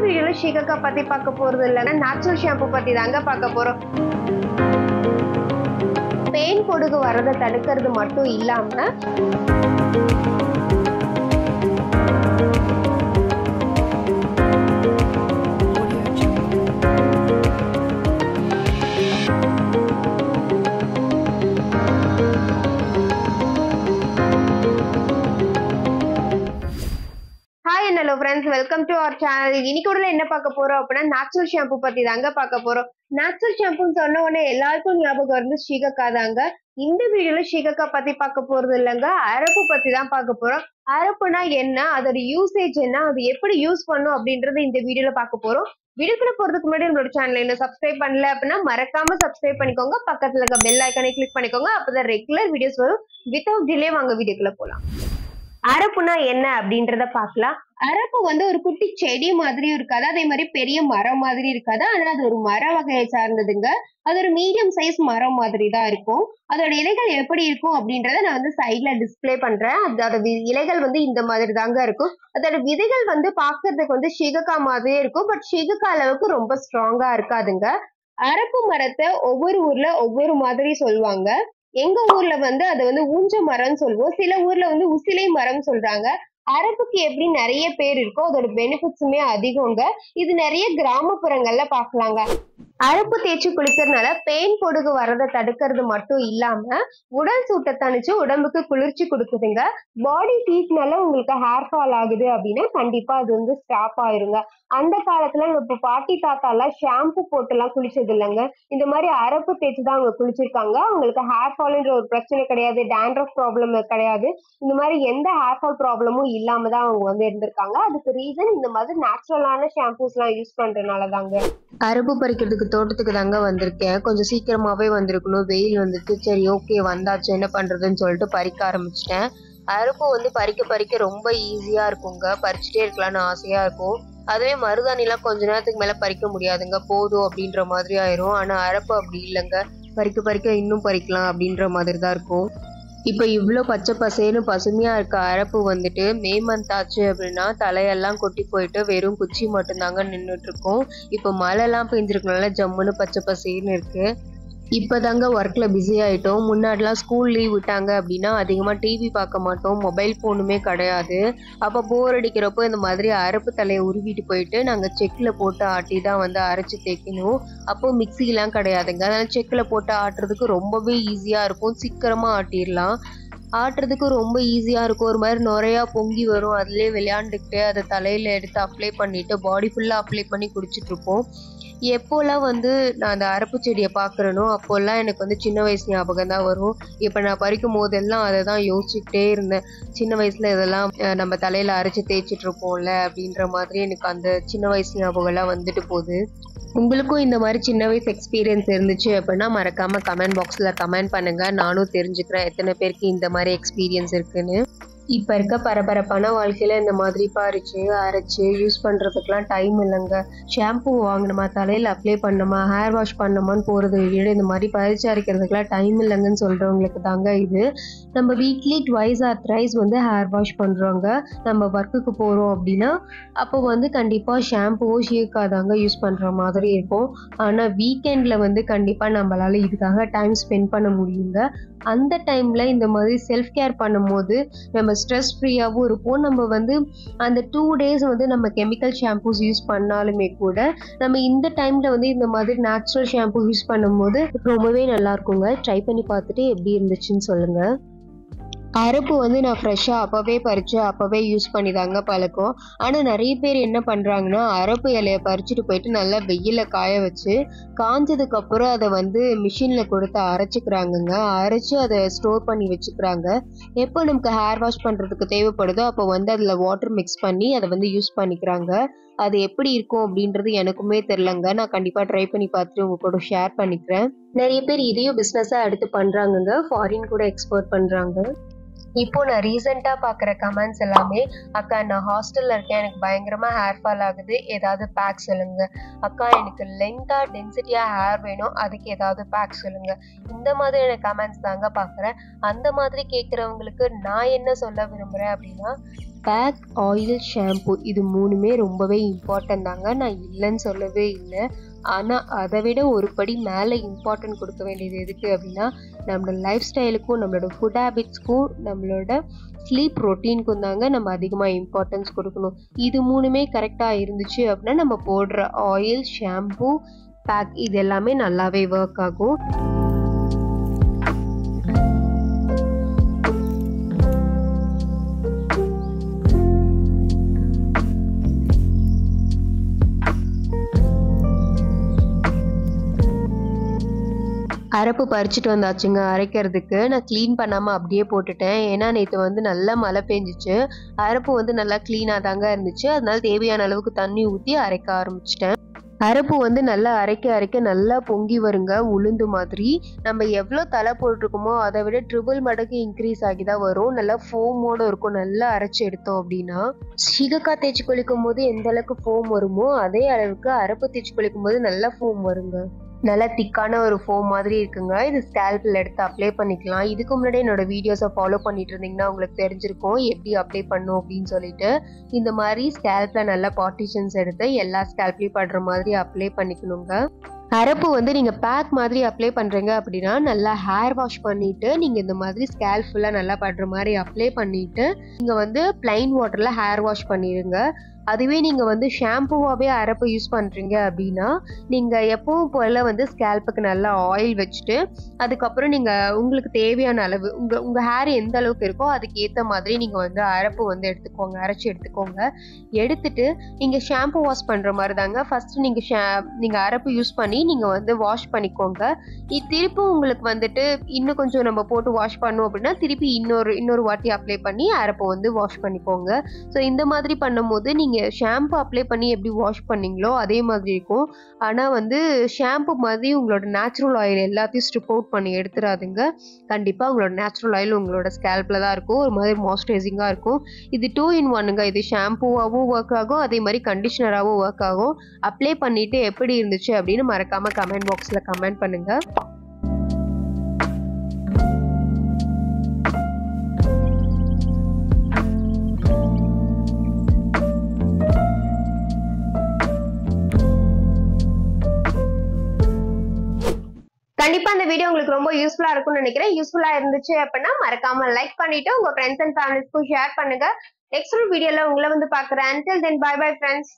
வீடியோல ஷீகக்கா பத்தி பார்க்க போறது இல்லைன்னா நேச்சுரல் ஷாம்பு பத்தி தாங்க பார்க்க போறோம். பெயின் பொடுகு வரதை தடுக்கிறது மட்டும் இல்லாம hi and hello friends, welcome to our channel. இன்னைக்கு கூட என்ன பார்க்க போறோம் அப்படின்னா நேச்சுரல் ஷாம்பு பத்தி தாங்க பார்க்க போறோம். நேச்சுரல் ஷாம்புன்னு சொன்ன உடனே எல்லாருக்கும் ஞாபகம் வந்து ஷீகக்கா தாங்க. இந்த வீடியோல ஷீகக்கா பத்தி பார்க்க போறது இல்லைங்க, அரப்பு பத்தி தான் பார்க்க போறோம். அரப்புனா என்ன, அதோட யூசேஜ் என்ன, அது எப்படி யூஸ் பண்ணும் அப்படின்றது இந்த வீடியோல பார்க்க போறோம். வீடியோக்குள்ள போறதுக்கு முன்னாடி நம்மளோட சேனலை இன்னும் சப்ஸ்கிரைப் பண்ணல அப்படின்னா மறக்காம சப்ஸ்கிரைப் பண்ணிக்கோங்க. பக்கத்துல இருக்க பெல் ஐக்கானை கிளிக் பண்ணிக்கோங்க. அப்பதான் ரெகுலர் வீடியோஸ் வரும். வித்தவுட் டிலே வாங்க வீடியோக்குள்ள போலாம். அரப்புனா என்ன அப்படின்றத பார்க்கலாம். அரப்பு வந்து ஒரு குட்டி செடி மாதிரி இருக்காது, அதே மாதிரி பெரிய மரம் மாதிரி இருக்காது. ஆனா அது ஒரு மர வகையை சார்ந்ததுங்க. அது ஒரு மீடியம் சைஸ் மரம் மாதிரி தான் இருக்கும். அதோட இலைகள் எப்படி இருக்கும் அப்படின்றத நான் வந்து சைட்ல டிஸ்பிளே பண்றேன். அதோட இலைகள் வந்து இந்த மாதிரி தாங்க இருக்கும். அதோட விதைகள் வந்து பாக்குறதுக்கு வந்து ஷீகக்கா மாதிரியே இருக்கும், பட் ஷீகக்கா அளவுக்கு ரொம்ப ஸ்ட்ராங்கா இருக்காதுங்க. அரப்பு மரத்தை ஒவ்வொரு ஊர்ல ஒவ்வொரு மாதிரி சொல்லுவாங்க. எங்க ஊர்ல வந்து அதை வந்து ஊஞ்ச மரம்னு சொல்லுவோம், சில ஊர்ல வந்து உசிலை மரம் சொல்றாங்க. அரப்புக்கு எப்படி நிறைய பேர் இருக்கோ அதோட பெனிஃபிட்ஸுமே அதிகங்க. இது நிறைய கிராமப்புறங்கள்ல பாக்கலாங்க. அரப்பு தேய்ச்சி குளிக்கிறதுனால பெயின் பொடுகு வரதை தடுக்கிறது மட்டும் இல்லாம உடல் சூட்டை தணிச்சு உடம்புக்கு குளிர்ச்சி கொடுக்குதுங்க. பாடி ஹீட்னால உங்களுக்கு ஹேர் ஃபால் ஆகுது அப்படின்னா கண்டிப்பா அது வந்து ஸ்டாப் ஆயிருங்க. அந்த காலத்துல இப்ப பாட்டி தாத்தா எல்லாம் ஷாம்பு போட்டு எல்லாம் குளிச்சது இல்லைங்க, இந்த மாதிரி அரப்பு தேய்ச்சி தான் அவங்க குளிச்சிருக்காங்க. அவங்களுக்கு ஹேர் ஃபால்ன்ற ஒரு பிரச்சனை கிடையாது, டேண்ட்ரஃப் ப்ராப்ளம் கிடையாது, இந்த மாதிரி எந்த ஹேர் ஃபால் ப்ராப்ளமும் இல்லாம தான் அவங்க வந்து இருந்திருக்காங்க. அதுக்கு ரீசன் இந்த மாதிரி நேச்சுரலான ஷாம்பூஸ் எல்லாம் யூஸ் பண்றதுனால தாங்க. அரப்பு பறிக்கிறதுக்கு தோட்டத்துக்கு தாங்க வந்திருக்கேன். கொஞ்சம் சீக்கிரமாவே வந்திருக்கணும், வெயில் வந்துட்டு. சரி ஓகே வந்தாச்சு, என்ன பண்றதுன்னு சொல்லிட்டு பறிக்க ஆரம்பிச்சிட்டேன். அரப்பு வந்து பறிக்க ரொம்ப ஈஸியா இருக்குங்க, பறிச்சுட்டே இருக்கலாம்னு ஆசையா இருக்கும். அதுவே மருதாணிலாம் கொஞ்ச நேரத்துக்கு மேல பறிக்க முடியாதுங்க, போதும் அப்படின்ற மாதிரி ஆயிரும். ஆனா அரப்பு அப்படி இல்லைங்க, பறிக்க இன்னும் பறிக்கலாம் அப்படின்ற மாதிரி தான் இருக்கும். இப்போ இவ்வளோ பச்சை பசேன்னு பசுமையா இருக்க அரப்பு வந்துட்டு மே மந்த் ஆச்சு அப்படின்னா தலையெல்லாம் கொட்டி போயிட்டு வெறும் குச்சி மட்டும்தாங்க நின்றுட்டு இருக்கும். இப்போ மழைலாம் பெஞ்சிருக்கனால ஜம்முன்னு பச்சை பசேன்னு இருக்கு. இப்போதாங்க ஒர்க்கில் பிஸி ஆகிட்டோம். முன்னாடிலாம் ஸ்கூல் லீவ் விட்டாங்க அப்படின்னா அதிகமாக டிவி பார்க்க மாட்டோம், மொபைல் ஃபோனுமே கிடையாது. அப்போ போர் அடிக்கிறப்போ இந்த மாதிரி அரப்பு தலையை உருவிட்டு போயிட்டு நாங்கள் செக்கில் போட்டு ஆட்டி தான் வந்து அரைச்சி தேய்க்கணும். அப்போ மிக்சிலாம் கிடையாதுங்க, அதனால் செக்கில் போட்டு ஆட்டுறதுக்கு ரொம்பவே ஈஸியாக இருக்கும், சீக்கிரமாக ஆட்டிடலாம். ஆட்டுறதுக்கு ரொம்ப ஈஸியாக இருக்கும். ஒரு மாதிரி நுரையா பொங்கி வரும், அதுலேயே விளையாண்டுக்கிட்டே அதை தலையில் எடுத்து அப்ளை பண்ணிவிட்டு பாடி ஃபுல்லாக அப்ளை பண்ணி குடிச்சிட்ருப்போம். எப்போல்லாம் வந்து நான் அந்த அரப்பு செடியை பார்க்குறேனோ அப்போல்லாம் எனக்கு வந்து சின்ன வயசு ஞாபகம் தான் வரும். இப்போ நான் பறிக்கும் போதெல்லாம் அதை தான் யோசிச்சுக்கிட்டே இருந்தேன். சின்ன வயசில் இதெல்லாம் நம்ம தலையில் அரைச்சி தேய்ச்சிட்டு இருப்போம்ல அப்படின்ற மாதிரி எனக்கு அந்த சின்ன வயசு ஞாபகம்லாம் வந்துட்டு போகுது. உங்களுக்கும் இந்த மாதிரி சின்ன வயசு எக்ஸ்பீரியன்ஸ் இருந்துச்சு அப்படின்னா மறக்காம கமெண்ட் பாக்ஸில் கமெண்ட் பண்ணுங்க, நானும் தெரிஞ்சுக்கிறேன் எத்தனை பேருக்கு இந்த மாதிரி எக்ஸ்பீரியன்ஸ் இருக்குன்னு. இப்போ இருக்க பரபரப்பான வாழ்க்கையில் இந்த மாதிரி பறிச்சு அரைச்சி யூஸ் பண்ணுறதுக்கெலாம் டைம் இல்லைங்க. ஷாம்பு வாங்கணுமா, தலையில் அப்ளை பண்ணணுமா, ஹேர் வாஷ் பண்ணணுமான்னு போகிறத விட இந்த மாதிரி பறிச்சு அரைக்கிறதுக்கெலாம் டைம் இல்லைங்கன்னு சொல்கிறவங்களுக்கு தாங்க இது. நம்ம வீக்லி 2 or 3 வந்து ஹேர் வாஷ் பண்ணுறோங்க. நம்ம ஒர்க்குக்கு போகிறோம் அப்படின்னா அப்போ வந்து கண்டிப்பாக ஷாம்புவோ ஷீகக்கா தாங்க யூஸ் பண்ணுற மாதிரி இருக்கும். ஆனால் வீக்கெண்டில் வந்து கண்டிப்பாக நம்மளால் இதுக்காக டைம் ஸ்பெண்ட் பண்ண முடியுங்க. அந்த டைமில் இந்த மாதிரி செல்ஃப் கேர் பண்ணும்போது நம்ம ஸ்ட்ரெஸ் ஃப்ரீயாகவும் இருப்போம். நம்ம வந்து அந்த 2 days வந்து நம்ம கெமிக்கல் ஷாம்பூஸ் யூஸ் பண்ணாலுமே கூட நம்ம இந்த டைமில் வந்து இந்த மாதிரி நேச்சுரல் ஷாம்பூ யூஸ் பண்ணும்போது ரொம்பவே நல்லா இருக்குங்க. ட்ரை பண்ணி பார்த்துட்டு எப்படி இருந்துச்சுன்னு சொல்லுங்கள். அரப்பு வந்து நான் ஃப்ரெஷ்ஷாக அப்போவே பறித்து அப்போவே யூஸ் பண்ணி தாங்க பழக்கம். ஆனால் நிறைய பேர் என்ன பண்ணுறாங்கன்னா அரப்பு இலையை பறிச்சுட்டு போயிட்டு நல்லா வெயிலில் காய வச்சு காஞ்சதுக்கப்புறம் அதை வந்து மிஷினில் கொடுத்து அரைச்சிக்கிறாங்கங்க. அரைச்சி அதை ஸ்டோர் பண்ணி வச்சுக்கிறாங்க. எப்போ நமக்கு ஹேர் வாஷ் பண்ணுறதுக்கு தேவைப்படுதோ அப்போ வந்து அதில் வாட்டர் மிக்ஸ் பண்ணி அதை வந்து யூஸ் பண்ணிக்கிறாங்க. அது எப்படி இருக்கும் அப்படின்றது எனக்குமே தெரிலங்க. நான் கண்டிப்பாக ட்ரை பண்ணி பார்த்துட்டு உங்கள் கூட ஷேர் பண்ணிக்கிறேன். நிறைய பேர் இதையும் பிஸ்னஸாக எடுத்து பண்ணுறாங்கங்க, ஃபாரின் கூட எக்ஸ்போர்ட் பண்ணுறாங்க. இப்போ நான் ரீசெண்டா பாக்குற கமெண்ட்ஸ் எல்லாமே, அக்கா நான் ஹாஸ்டல்ல இருக்கேன், எனக்கு பயங்கரமா ஹேர் ஃபால் ஆகுது, ஏதாவது பேக் சொல்லுங்க. அக்கா எனக்கு லென்த்தா டென்சிட்டியா ஹேர் வேணும், அதுக்கு ஏதாவது பேக் சொல்லுங்க. இந்த மாதிரியான கமெண்ட்ஸ் தாங்க பாக்குறேன். அந்த மாதிரி கேட்குறவங்களுக்கு நான் என்ன சொல்ல விரும்புறேன் அப்படின்னா, பேக், ஆயில், ஷாம்பு இது 3மே ரொம்பவே இம்பார்ட்டன்ட் தாங்க. நான் இல்லைன்னு சொல்லவே இல்லை. ஆனால் அதை விட ஒரு படி மேலே இம்பார்ட்டன்ட் கொடுக்க வேண்டியது எதுக்கு அப்படின்னா, நம்மளோட லைஃப் ஸ்டைலுக்கும் நம்மளோட ஃபுட் ஹேபிட்ஸ்க்கும் நம்மளோட ஸ்லீப் ரொட்டீனுக்கும் தாங்க நம்ம அதிகமாக இம்பார்ட்டன்ஸ் கொடுக்கணும். இது 3மே கரெக்டாக இருந்துச்சு அப்படின்னா நம்ம போடுற ஆயில், ஷாம்பு, பேக் இது எல்லாமே நல்லாவே ஒர்க் ஆகும். அரப்பு பறிச்சுட்டு வந்தாச்சுங்க அரைக்கிறதுக்கு. நான் க்ளீன் பண்ணாமல் அப்படியே போட்டுட்டேன். ஏன்னா நேற்று வந்து நல்லா மழை பெஞ்சிச்சு. அரப்பு வந்து நல்லா க்ளீனாக தாங்க இருந்துச்சு. அதனால தேவையான அளவுக்கு தண்ணி ஊற்றி அரைக்க ஆரம்பிச்சிட்டேன். அரப்பு வந்து நல்லா அரைக்க அரைக்க நல்லா பொங்கி வருங்க, உளுந்து மாதிரி. நம்ம எவ்வளோ தலை போட்டிருக்கோமோ அதை விட ட்ரிபிள் மடங்கு இன்க்ரீஸ் ஆகி தான் வரும். நல்லா ஃபோமோட இருக்கும். நல்லா அரைச்சி எடுத்தோம் அப்படின்னா, சீகக்காய் தேய்ச்சி குளிக்கும் போது எந்த அளவுக்கு ஃபோம் வருமோ அதே அளவுக்கு அரப்பு தேய்ச்சி குளிக்கும் போது நல்லா ஃபோம் வருங்க. நல்லா திக்கான ஒரு ஃபோம் மாதிரி இருக்குங்க. இது ஸ்கேல்பில் எடுத்து அப்ளை பண்ணிக்கலாம். இதுக்கு முன்னாடி என்னோட வீடியோஸை ஃபாலோ பண்ணிட்டு இருந்தீங்கன்னா உங்களுக்கு தெரிஞ்சிருக்கும் எப்படி அப்ளை பண்ணும் அப்படின்னு சொல்லிட்டு. இந்த மாதிரி ஸ்கேல்பில் நல்லா பார்ட்டிஷன்ஸ் எடுத்து எல்லா ஸ்கேல்ப்லையும் படுற மாதிரி அப்ளை பண்ணிக்கணுங்க. அரப்பு வந்து நீங்கள் பேக் மாதிரி அப்ளை பண்ணுறீங்க அப்படின்னா நல்லா ஹேர் வாஷ் பண்ணிவிட்டு நீங்கள் இந்த மாதிரி ஸ்கேல்ப் ஃபுல்லாக நல்லா படுற மாதிரி அப்ளை பண்ணிவிட்டு நீங்கள் வந்து ப்ளைன் வாட்டரில் ஹேர் வாஷ் பண்ணிடுங்க. அதுவே நீங்கள் வந்து ஷாம்புவாகவே அரப்பு யூஸ் பண்ணுறீங்க அப்படின்னா நீங்கள் எப்பவும் போல் வந்து ஸ்கேல்ப்புக்கு நல்லா ஆயில் வச்சுட்டு அதுக்கப்புறம் நீங்கள் உங்களுக்கு தேவையான அளவு உங்கள் ஹேர் எந்த அளவுக்கு இருக்கோ அதுக்கு ஏற்ற மாதிரி நீங்கள் வந்து அரப்பு வந்து எடுத்துக்கோங்க, அரைச்சி எடுத்துக்கோங்க. எடுத்துட்டு நீங்கள் ஷாம்பு வாஷ் பண்ணுற மாதிரி தாங்க ஃபஸ்ட்டு நீங்கள் அரப்பு யூஸ் பண்ணி நீங்கள் வந்து வாஷ் பண்ணிக்கோங்க. திருப்பி உங்களுக்கு வந்துட்டு இன்னும் கொஞ்சம் நம்ம போட்டு வாஷ் பண்ணோம் அப்படின்னா திருப்பி இன்னொரு வாட்டி அப்ளை பண்ணி அரப்பை வந்து வாஷ் பண்ணிக்கோங்க. ஸோ இந்த மாதிரி பண்ணும்போது நீங்கள் ஷாம்பு அப்ளை பண்ணி எப்படி வாஷ் பண்ணீங்களோ அதே மாதிரி இருக்கும். ஆனால் வந்து ஷாம்பு மாதிரி உங்களோட நேச்சுரல் ஆயில் எல்லாத்தையும் ஸ்ட்ரிப் அவுட் பண்ணி எடுத்துடாதுங்க. கண்டிப்பாக உங்களோட நேச்சுரல் ஆயில் உங்களோட ஸ்கேல்பில் தான் இருக்கும். ஒரு மாதிரி மாய்ஸ்சரைசிங்காக இருக்கும். இது 2 in 1ங்க. இது ஷாம்புவாகவும் ஒர்க் ஆகும், அதே மாதிரி கண்டிஷனராகவும் ஒர்க் ஆகும். அப்ளை பண்ணிவிட்டு எப்படி இருந்துச்சு அப்படின்னு மறக்காமல் கமெண்ட் பாக்ஸில் கமெண்ட் பண்ணுங்கள். கண்டிப்பா இந்த வீடியோ உங்களுக்கு ரொம்ப யூஸ்ஃபுல்லா இருக்கும்னு நினைக்கிறேன். யூஸ்ஃபுல்லா இருந்துச்சு அப்படின்னா மறக்காம லைக் பண்ணிட்டு உங்க ஃப்ரெண்ட்ஸ் அண்ட் ஃபேமிலிஸ்க்கும் ஷேர் பண்ணுங்க. நெக்ஸ்ட் வீடியோல உங்களை வந்து பாக்குறேன். Until then, bye bye friends.